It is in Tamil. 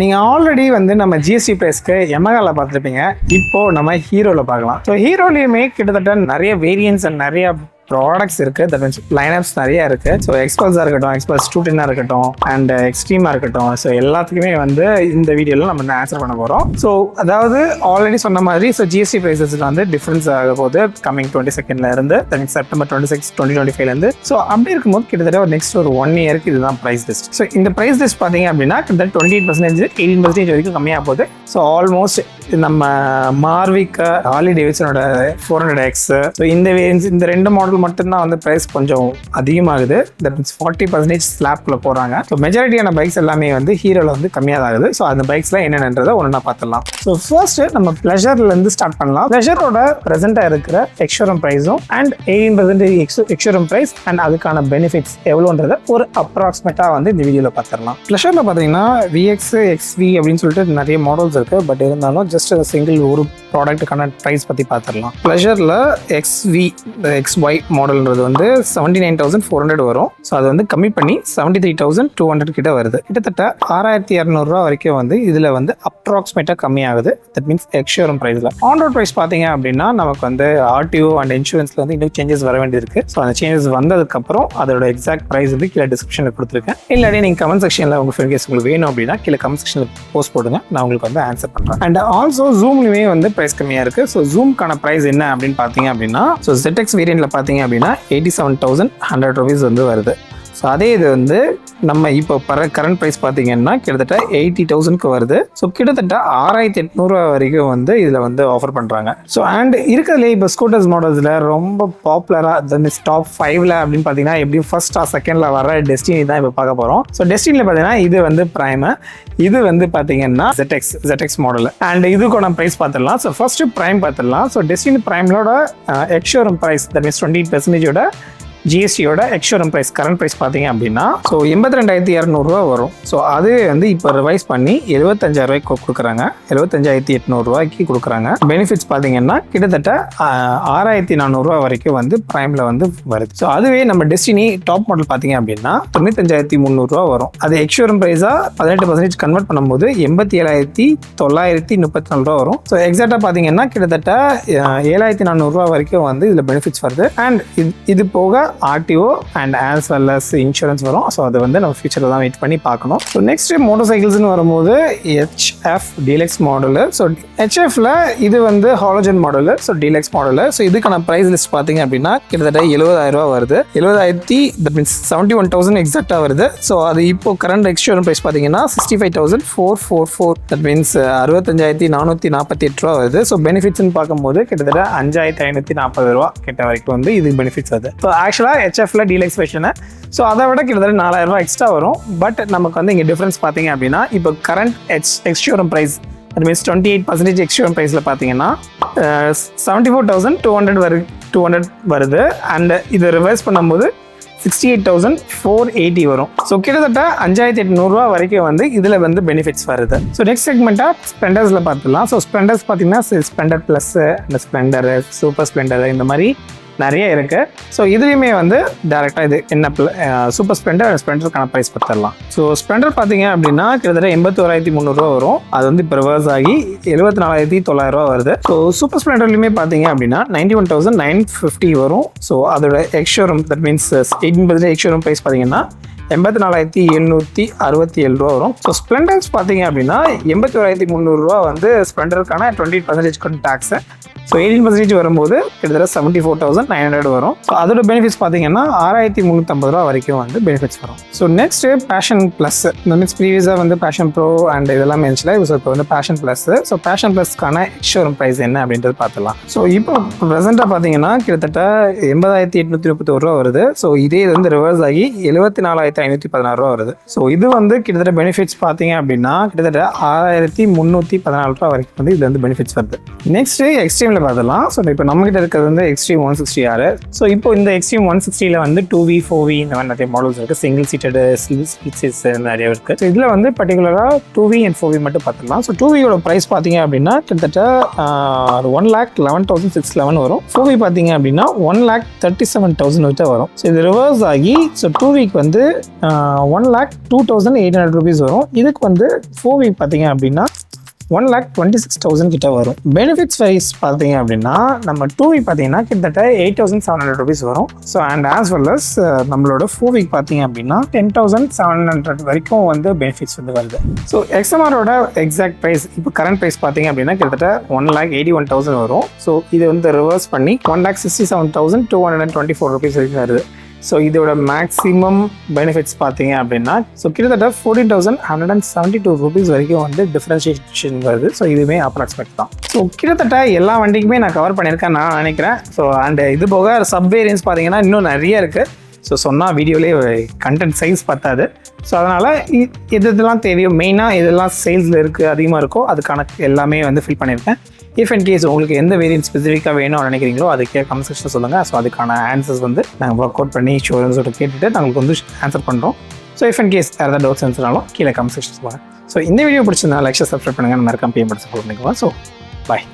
நீங்கள் ஆல்ரெடி வந்து நம்ம ஜிஎஸ்டி ப்ரைஸ்க்கு எமகாவில் பார்த்துருப்பீங்க. இப்போது நம்ம ஹீரோவில் பார்க்கலாம். ஸோ ஹீரோலையுமே கிட்டத்தட்ட நிறைய வேரியன்ஸ் அண்ட் நிறைய ப்ராடக்ட்ஸ் இருக்குது. தட் மீன்ஸ் லைனப்ஸ் நிறையா இருக்குது. ஸோ எக்ஸ்பல்ஸாக இருக்கட்டும், எக்ஸ்பல்ஸ் 210 இருக்கட்டும், அண்ட் எக்ஸ்ட்ரீமாக இருக்கட்டும். ஸோ எல்லாத்துக்குமே வந்து இந்த வீடியோவில் நம்ம ஆன்சர் பண்ண போகிறோம். ஸோ அதாவது ஆல்ரெடி சொன்ன மாதிரி ஸோ ஜிஎஸ்டி ப்ரைஸஸில் வந்து டிஃப்ரென்ஸ் ஆக போது கமிங் 22 இருந்து, தட் மீன்ஸ் செப்டம்பர் 26, 2025 ஸோ அப்படி இருக்கும்போது கிட்டத்தட்ட ஒரு நெக்ஸ்ட் ஒரு 1 இயருக்கு இதுதான் ப்ரைஸ் லிஸ்ட். ஸோ இந்த ப்ரைஸ் லிஸ்ட் பார்த்தீங்க அப்படின்னா கிட்டத்தட்ட 28%, 18% வரைக்கும் கம்மியாக போகுது. ஸோ ஆல்மோஸ்ட் நம்ம மார்விக் ஹார்லி டேவிட்சனோட 400X ஸோ இந்த வேரியன்ஸ், இந்த ரெண்டு மாடல் மட்டும்தான் வந்து ப்ரைஸ் கொஞ்சம் அதிகமாகுது. தட் மீன்ஸ் 40% ஸ்லாப்ல போகிறாங்க. ஸோ மெஜாரிட்டியான பைக்ஸ் எல்லாமே வந்து ஹீரோவில் வந்து கம்மியாக தான் ஆகுது. ஸோ அந்த பைக்ஸ்லாம் என்னென்னன்றதை ஒன்றா பார்த்துடலாம். ஸோ ஃபர்ஸ்ட் நம்ம ப்ளஷர்லேருந்து ஸ்டார்ட் பண்ணலாம். ப்ளஷரோட ப்ரெசென்ட்டாக இருக்கிற எக்ஸ்ஷோரூம் ப்ரைஸும் அண்ட் 18% எக்ஸ்ஷோரூம் ப்ரைஸ் அண்ட் அதுக்கான பெனிஃபிட்ஸ் எவ்வளோன்றதை ஒரு அப்ராக்சிமேட்டாக வந்து இந்த வீடியோவில் பார்த்துடலாம். ப்ளஷரில் பார்த்தீங்கன்னா VX, XV அப்படின்னு சொல்லிட்டு நிறைய மாடல்ஸ் இருக்குது. பட் இருந்தாலும் ஜஸ்ட் சிங்கிள் ஒரு ப்ராடக்ட்டுக்கான ப்ரைஸ் பற்றி பார்த்துடலாம். ப்ளஷரில் XY மாடல்ன்றது வந்து 79,400 வரும். ஸோ அது வந்து கம்மி பண்ணி 73,200 கிட்ட வருது. கிட்டத்தட்ட 6,200 வரைக்கும் வந்து இதில் வந்து அப்ராக்சிமேட்டாக கம்மியாகுது. தட் மீன்ஸ் எக்ஸ்ஷோரூம் ப்ரைஸில். ஆன் ரோட் ப்ரைஸ் பார்த்தீங்க அப்படின்னா நமக்கு வந்து RTO அண்ட் இன்சூரன்ஸில் வந்து இன்னும் சேஞ்சஸ் வர வேண்டியிருக்கு. ஸோ அந்த சேஞ்சஸ் வந்ததுக்கப்புறம் அதோட எக்ஸாக்ட் ப்ரைஸ் வந்து கீழே டிஸ்கிரிப்ஷனில் கொடுத்துருக்கேன். இல்லாட்டி நீங்கள் கமெண்ட் செக்ஷனில் உங்கள் ஃப்ரெண்ட் கேஸ் உங்களுக்கு வேணும் அப்படின்னா கீழே கமெண்ட் செக்ஷனில் போஸ்ட் போடுங்க, நான் உங்களுக்கு வந்து ஆன்சர் பண்ணுறேன். அண்ட் ஆல்சோ ஜூம்லேயுமே வந்து ப்ரைஸ் கம்மியாக இருக்குது. ஸோ ஜூம்க்கான ப்ரைஸ் என்ன அப்படின்னு பார்த்தீங்க அப்படின்னா ஸோ ZX வேரியண்ட்டில் பார்த்தீங்க அப்படின்னா 87,100 rupees வந்து வருது. ஸோ அதே இது வந்து நம்ம இப்போ கரண்ட் ப்ரைஸ் பார்த்தீங்கன்னா கிட்டத்தட்ட 80,000க்கு வருது. ஸோ கிட்டத்தட்ட 6,800 வரைக்கும் வந்து இதில் வந்து ஆஃபர் பண்ணுறாங்க. ஸோ அண்ட் இருக்கிறதுலே இப்போ ஸ்கூட்டர்ஸ் மாடல்ஸில் ரொம்ப பாப்புலராக மீன்ஸ் டாப் 5ல் அப்படின்னு பார்த்தீங்கன்னா எப்படியும் ஃபர்ஸ்ட் ஆர் செகண்டில் வர டெஸ்டினி தான் இப்போ பார்க்க போகிறோம். ஸோ டெஸ்டினியில் பார்த்தீங்கன்னா இது வந்து ப்ரைமு, இது வந்து பார்த்தீங்கன்னா ZX மாடல். அண்ட் இதுக்கான ப்ரைஸ் பார்த்துடலாம். ஸோ ஃபர்ஸ்ட்டு ப்ரைம் பார்த்துடலாம். ஸோ டெஸ்டினி ப்ரைமோட எக்ஸ்ஷோரூம் ப்ரைஸ் தட் மீன்ஸ் 28% ஜிஎஸ்டியோட எக்ஸ்ஷோரூம் ப்ரைஸ் கரண்ட் ப்ரைஸ் பார்த்தீங்க அப்படின்னா ஸோ 82,200 வரும். ஸோ அதுவே வந்து இப்போ ரிவைஸ் பண்ணி 75,000 கொடுக்குறாங்க, 75,800 கொடுக்குறாங்க. பெனிஃபிட்ஸ் பார்த்தீங்கன்னா கிட்டத்தட்ட 6,400 வரைக்கும் வந்து ப்ரைமில் வந்து வருது. ஸோ அதுவே நம்ம டெஸ்டினி டாப் மாடல் பார்த்தீங்க அப்படின்னா 95,300 வரும். அது எக்ஸ்ஷோரூம் ப்ரைஸாக 18% கன்வெர்ட் பண்ணும்போது 87,934 வரும். ஸோ எக்ஸாக்டாக பார்த்தீங்கன்னா கிட்டத்தட்ட 7,400 வரைக்கும் வந்து இதில் பெனிஃபிட்ஸ் வருது. அண்ட் இது போக RTO and as well as insurance வரும். ஸோ அதை வந்து நம்ம ஃபியூச்சரில் தான் வெயிட் பண்ணி பார்க்கணும். ஸோ நெக்ஸ்ட் மோட்டர் சைக்கிள்ஸ்னு வரும்போது HF டீலக்ஸ் மாடலு. ஸோ HFல இது வந்து halogen model, so deluxe model. So இதுக்கான ப்ரைஸ் லிஸ்ட் பார்த்தீங்க அப்படின்னா கிட்டத்தட்ட 70,000 வருது. 70,000 தட் மீன்ஸ் 71,000 எக்ஸாக்டாக வருது. ஸோ அது இப்போ கரண்ட் எக்ஸ்ஷோரூம் ப்ரைஸ் பார்த்தீங்கன்னா 65,444 தட் மீன்ஸ் 65,448 வருது. ஸோ பெனிஃபிட்ஸ்ன்னு பார்க்கும்போது கிட்டத்தட்ட 5,540 கிட்ட வரைக்கும் வந்து இது பெனிஃபிட்ஸ் வருது. ஸோ ஆக்சுவலாக HFல டீலக்ஸ் வெர்ஷனு ஸோ அதை விட கிட்டத்தட்ட 4,000 எக்ஸ்ட்ரா வரும். பட் நமக்கு வந்து இங்கே டிஃப்ரென்ஸ் பார்த்தீங்க அப்படின்னா இப்போ கரண்ட் எக்ஸ்ஷோரூம் ப்ரைஸ் அது மீன்ஸ் 28% எக்ஸ்ஷோரூம் ப்ரைஸில் பார்த்தீங்கன்னா 74,200 வருது. அண்ட் இதை ரிவைஸ் பண்ணும்போது 68,480 வரும். ஸோ கிட்டத்தட்ட 5,800 வரைக்கும் வந்து இதில் வந்து பெனிஃபிட்ஸ் வருது. ஸோ நெக்ஸ்ட் செக்மெண்ட்டாக ஸ்ப்ளெண்டர்ஸில் பார்த்துக்கலாம். ஸோ ஸ்ப்ளெண்டர்ஸ் பார்த்தீங்கன்னா ஸ்ப்ளெண்டர் ப்ளஸ் அந்த ஸ்ப்ளெண்டரு, சூப்பர் ஸ்ப்ளெண்டரு இந்த மாதிரி நிறைய இருக்குது. ஸோ இதுலேயுமே வந்து டேரெக்டாக இது என்ன சூப்பர் ஸ்ப்ளெண்டர் அண்ட் ஸ்ப்ளெண்டருக்கான ப்ரைஸ் பார்த்துடலாம். ஸோ ஸ்ப்ளெண்டர் பார்த்தீங்க அப்படின்னா கிட்டத்தட்ட 81,300 வரும். அது வந்து இப்போ ரிவர்ஸ் ஆகி 74,900 வருது. ஸோ சூப்பர் ஸ்ப்ளெண்டர்லையுமே பார்த்தீங்க அப்படின்னா 91,950 வரும். ஸோ அதோட ex showroom that means 18% ex showroom price பார்த்தீங்கன்னா 84,767 வரும். ஸோ ஸ்ப்ளெண்டர்ஸ் பார்த்தீங்க அப்படின்னா 81,300 வந்து ஸ்ப்ளெண்டருக்கான 20% டேக்ஸு. ஸோ 18% வரும்போது கிட்டத்தட்ட 74,900 வரும். ஸோ அதோட பெனிஃபிட்ஸ் பார்த்தீங்கன்னா 6,350 வரைக்கும் வந்து பெனிஃபிட்ஸ் வரும். ஸோ நெக்ஸ்ட் பேஷன் ப்ளஸ் இந்த மீன்ஸ் ப்ரீவியஸாக வந்து பேஷன் ப்ரோ அண்ட் இதெல்லாம் இருந்துச்சுல. ஸோ இப்போ வந்து பேஷன் ப்ளஸ். ஸோ பேஷன் ப்ளஸ்க்கான எக்ஸ்ஷோரூம் ப்ரைஸ் என்ன அப்படின்றது பார்த்துலாம். ஸோ இப்போ ப்ரெசென்ட்டாக பார்த்தீங்கன்னா கிட்டத்தட்ட 80,831 வருது. ஸோ இதே இது வந்து ரிவர்ஸ் ஆகி 74,516 வருது. ஸோ இது வந்து கிட்டத்தட்ட பெனிஃபிட்ஸ் பார்த்தீங்க அப்படின்னா கிட்டத்தட்ட 6,314 வரைக்கும் வந்து இது வந்து பெனிஃபிட்ஸ் வருது. நெக்ஸ்ட் எக்ஸ்ட்ரீம் பார்த்துலாம். ஸோ இப்போ நம்மகிட்ட இருக்கிறது வந்து எக்ஸ்ட்ரீம் 160R. ஸோ இப்போ இந்த எக்ஸ்ட்ரீம் 160ல வந்து 2V 4V இந்த மாதிரி நிறைய மாடல்ஸ் இருக்குது. சிங்கிள் சீட்டடு ஸ்பிளிட் சீட்ஸ் நிறைய இருக்குது. ஸோ இதில் வந்து பர்டிகுலராக 2V அண்ட் 4V மட்டும் பார்த்துக்கலாம். ஸோ 2Vயோட ப்ரைஸ் பார்த்தீங்க அப்படின்னா கிட்டத்தட்ட 1,11,611 வரும். 4V பார்த்தீங்க அப்படின்னா 1,37,000 வரும். ஸோ இது ரிவர்ஸ் ஆகி ஸோ 2Vக்கு வந்து 1,02,800 rupees வரும். இதுக்கு வந்து 4 வீக் பார்த்தீங்க அப்படின்னா 1,26,000 கிட்ட வரும். பெனிஃபிட்ஸ் வைஸ் பார்த்தீங்க அப்படின்னா நம்ம 2 வீக் பார்த்தீங்கன்னா கிட்டத்தட்ட 8,700 rupees வரும். So and as well as நம்மளோட 4 வீக் பார்த்தீங்க அப்படின்னா 10,700 வரைக்கும் வந்து பெனிஃபிட்ஸ் வந்து வருது. ஸோ XMRோட எக்ஸாக்ட் ப்ரைஸ் இப்போ கரண்ட் ப்ரைஸ் பார்த்தீங்க அப்படின்னா கிட்டத்தட்ட 1,81,000 வரும். ஸோ இது வந்து ரிவர்ஸ் பண்ணி 1,67,224 rupees வரைக்கும் வருது. ஸோ இதோட மேக்ஸிமம் பெனிஃபிட்ஸ் பார்த்தீங்க அப்படின்னா ஸோ கிட்டத்தட்ட 14,172 rupees வரைக்கும் வந்து டிஃப்ரென்ஷியேஷன் வருது. ஸோ இதுவுமே அப்ராக்சிமேட் தான். ஸோ கிட்டத்தட்ட எல்லா வண்டிக்குமே நான் கவர் பண்ணியிருக்கேன் நான் நினைக்கிறேன். ஸோ அண்ட் இது போக சப் வேரியன்ஸ் பார்த்தீங்கன்னா இன்னும் நிறைய இருக்குது. ஸோ சொன்னால் வீடியோலேயே கண்டென்ட் சைஸ் பத்தாது. ஸோ அதனால் இதெல்லாம் தேவையோ மெயினாக இதெல்லாம் சேல்ஸில் இருக்குது அதிகமாக இருக்கோ அதுக்கான எல்லாமே வந்து ஃபில் பண்ணியிருக்கேன். இஃப் அண்ட் கேஸ் உங்களுக்கு எந்த வேரியன்ட் ஸ்பெசிஃபிக்காக வேணும்னு நினைக்கிறீங்களோ அதுக்கே கமெண்ட் செக்ஷன் சொல்லுங்கள். ஸோ அதுக்கான ஆன்சர்ஸ் வந்து நாங்கள் ஒர்க் அவுட் பண்ணி ஷோரூம்ஸோட கேட்டுட்டு நாங்களுக்கு வந்து ஆன்சர் பண்ணுறோம். ஸோ இஃப் அண்ட் கேஸ் வேறு ஏதாவது டவுட்ஸ் இருந்துச்சுனாலும் கீழே கமெண்ட் செக்ஷன் சொல்லுங்கள். ஸோ இந்த வீடியோ பிடிச்சிருந்தா லைக் சப்ஸ்கிரைப் பண்ணுங்கள். மறக்காம பேமெண்ட் சப்போர்ட் பண்ணிக்குவோம். So bye.